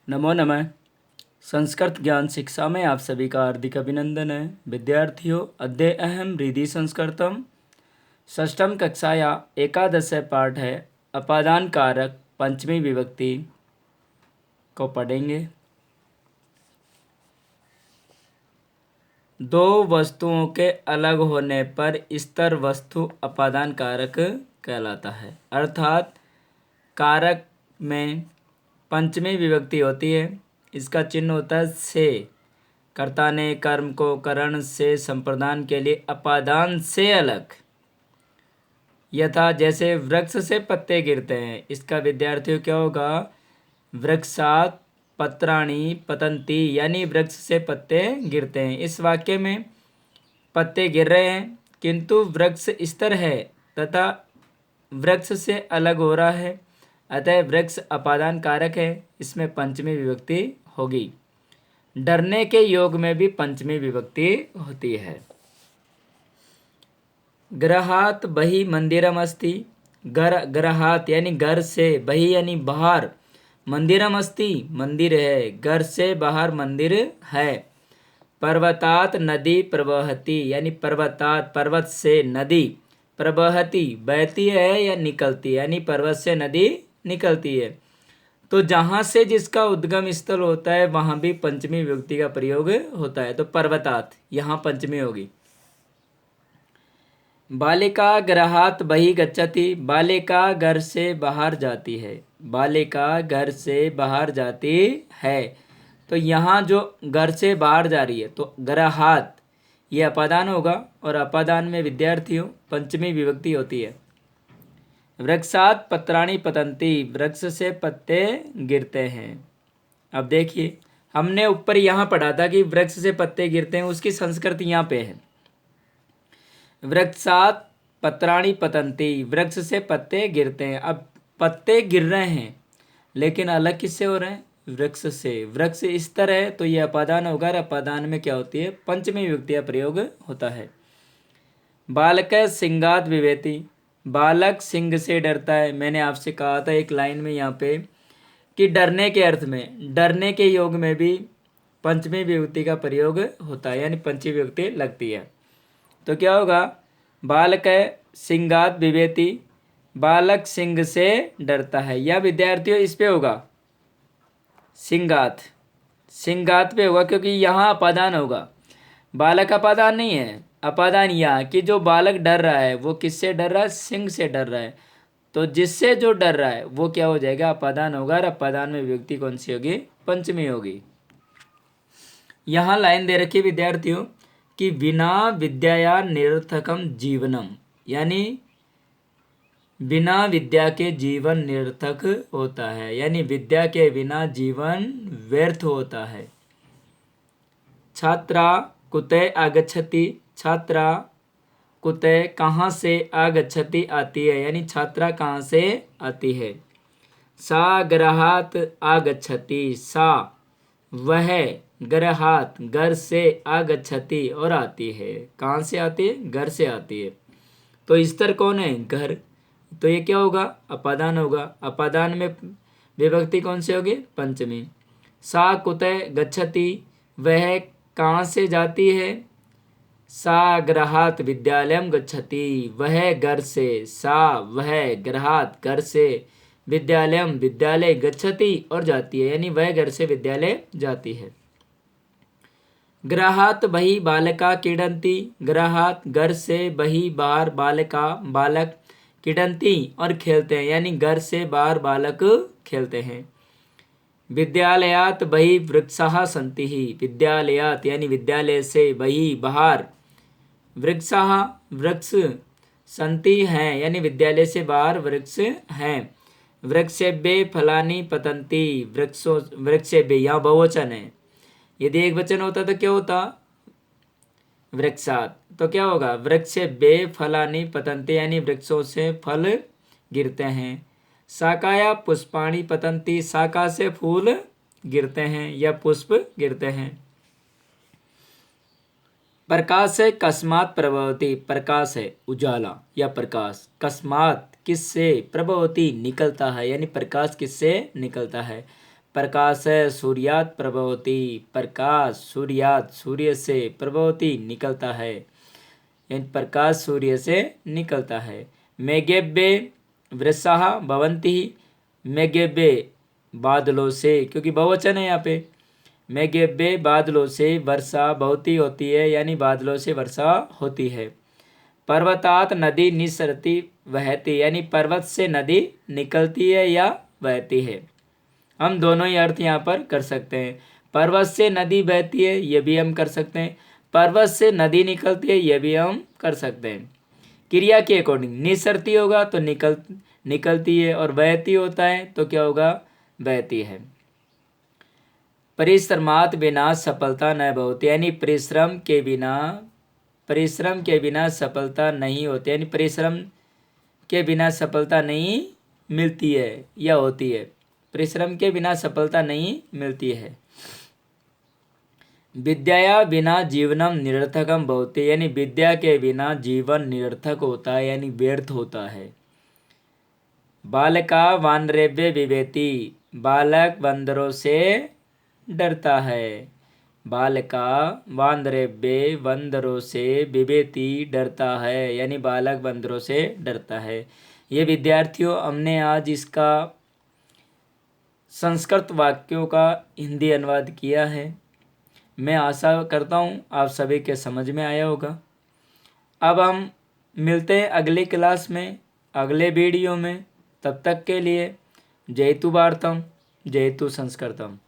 नमो नमः। संस्कृत ज्ञान शिक्षा में आप सभी का हार्दिक अभिनंदन है। विद्यार्थियों, अद्य अहम हृदि संस्कृतम षष्ठम कक्षाया एकादश पाठ है अपादान कारक पंचमी विभक्ति को पढ़ेंगे। दो वस्तुओं के अलग होने पर स्तर वस्तु अपादान कारक कहलाता है। अर्थात कारक में पंचमी विभक्ति होती है, इसका चिन्ह होता है से। कर्ता ने कर्म को करण से संप्रदान के लिए अपादान से अलग, यथा जैसे वृक्ष से पत्ते गिरते हैं, इसका विद्यार्थियों क्या होगा? वृक्षात पत्राणि पतंती, यानी वृक्ष से पत्ते गिरते हैं। इस वाक्य में पत्ते गिर रहे हैं किंतु वृक्ष स्थिर है तथा वृक्ष से अलग हो रहा है, अतः वृक्ष अपादान कारक है, इसमें पंचमी विभक्ति होगी। डरने के योग में भी पंचमी विभक्ति होती है। गृहात बहि मंदिरम अस्ति, गृहात यानी घर से, बहि यानी बाहर, मंदिरम अस्ति मंदिर है, घर से बाहर मंदिर है। पर्वतात नदी प्रवहति, यानी पर्वतात पर्वत से, नदी प्रवहति बहती है या निकलती है, यानी पर्वत से नदी निकलती है। तो जहाँ से जिसका उद्गम स्थल होता है वहाँ भी पंचमी विभक्ति का प्रयोग होता है। तो पर्वतात यहाँ पंचमी होगी। बालिका गृहात बहि गच्छति, बालिका घर से बाहर जाती है, बालिका घर से बाहर जाती है। तो यहाँ जो घर से बाहर जा रही है तो गृहात ये अपादान होगा, और अपादान में विद्यार्थियों पंचमी विभक्ति होती है। वृक्षात पत्राणि पतंती, वृक्ष से पत्ते गिरते हैं। अब देखिए, हमने ऊपर यहाँ पढ़ा था कि वृक्ष से पत्ते गिरते हैं, उसकी संस्कृत यहाँ पे है। वृक्षात पत्राणि पतंती, वृक्ष से पत्ते गिरते हैं। अब पत्ते गिर रहे हैं लेकिन अलग किससे हो रहे हैं? वृक्ष से। वृक्ष इस तरह है तो ये अपादान होगा, और अपादान में क्या होती है? पंचमी विभक्ति का प्रयोग होता है। बालक सिंगात विवेति, बालक सिंह से डरता है। मैंने आपसे कहा था एक लाइन में यहाँ पे कि डरने के अर्थ में, डरने के योग में भी पंचमी विभक्ति का प्रयोग होता है, यानी पंचमी विभक्ति लगती है। तो क्या होगा? बालक सिंगात विवेति, बालक सिंह से डरता है। या विद्यार्थियों इस पे होगा सिंगात, सिंगात पे होगा क्योंकि यहाँ अपादान होगा। बालक अपादान नहीं है, अपादान यहाँ कि जो बालक डर रहा है वो किससे डर रहा है? सिंह से डर रहा है। तो जिससे जो डर रहा है वो क्या हो जाएगा? अपादान होगा, और अपादान में विभक्ति कौन सी होगी? पंचमी होगी। यहाँ लाइन दे रखी विद्यार्थियों कि बिना विद्याया निरर्थकम जीवनम, यानी बिना विद्या के जीवन निरर्थक होता है, यानी विद्या के बिना जीवन व्यर्थ होता है। छात्रा कुतः आगच्छति, छात्रा कुतः कहाँ से, आगच्छति आती है, यानी छात्रा कहाँ से आती है। सा गृहात आगच्छति, सा वह गृहात घर से, आगच्छति और आती है। कहाँ से आती है? घर से आती है। तो स्तर कौन है? घर। तो ये क्या होगा? अपादान होगा। अपादान में विभक्ति कौन सी होगी? पंचमी। सा कुतः गच्छति, वह कहाँ से जाती है? सा गृहात विद्यालयम गच्छति, वह घर से, सा वह गृहात घर से, विद्यालयम विद्यालय, गच्छति और जाती है, यानी वह घर से विद्यालय जाती है। गृहात बहि बालका क्रीडन्ति, गृहात घर से, बहि बाहर, बालका बालक, क्रीडन्ति और खेलते हैं, यानी घर से बाहर बालक खेलते हैं। विद्यालयात बहि वृक्षाः सन्ति, विद्यालयात यानी विद्यालय से, बहि बाहर, वृक्षाः वृक्ष, सन्ति हैं यानी विद्यालय से बाहर वृक्ष हैं। वृक्षेभ्ये फलानि पतन्ति, वृक्षों, वृक्षेभ्ये यहाँ बहुवचन है। यदि एक वचन होता तो क्या होता? वृक्षात। तो क्या होगा? वृक्षेभ्ये फलानि पतन्ति, यानी वृक्षों से फल गिरते हैं। शाकाया पुष्पाणि पतन्ति, शाखा से फूल गिरते हैं या पुष्प गिरते हैं। प्रकाश है कस्मात प्रभवती, प्रकाश है उजाला या प्रकाश, कस्मात किससे, प्रभवती निकलता है, यानी प्रकाश किससे निकलता है। प्रकाश सूर्यात प्रभवती, प्रकाश सूर्यात सूर्य से, प्रभवती निकलता है, यानी प्रकाश सूर्य से निकलता है। मेघेभ्ये वृषाः भवन्ति, मेघेभ्ये बादलों से, क्योंकि बहुवचन है यहाँ पे। मेघेभ्ये बादलों से वर्षा भवती होती है, यानी बादलों से वर्षा होती है। पर्वतात नदी निसरती बहती, यानी पर्वत से नदी निकलती है या बहती है। हम दोनों ही अर्थ यहाँ पर कर सकते हैं। पर्वत से नदी बहती है, ये भी हम कर सकते हैं। पर्वत से नदी निकलती है, ये भी हम कर सकते हैं। क्रिया के अकॉर्डिंग निसरती होगा तो निकलती है, और बहती होता है तो क्या होगा, बहती है। परिश्रमात बिना सफलता न भवति, यानी परिश्रम के बिना सफलता नहीं होती, यानी परिश्रम के बिना सफलता नहीं मिलती है या होती है। परिश्रम के बिना सफलता नहीं मिलती है। विद्या बिना जीवनम निरर्थकम भवति, यानी विद्या के बिना जीवन निरर्थक होता है, यानी व्यर्थ होता है। बालका वानरेभ्य विवेति, बालक बंदरों से डरता है। बालका वानरेभ्य बंदरों से विवेति डरता है, यानी बालक बंदरों से डरता है। ये विद्यार्थियों, हमने आज इसका संस्कृत वाक्यों का हिंदी अनुवाद किया है। मैं आशा करता हूँ आप सभी के समझ में आया होगा। अब हम मिलते हैं अगली क्लास में, अगले वीडियो में। तब तक के लिए जयतु भारतम, जयतु संस्कृतम।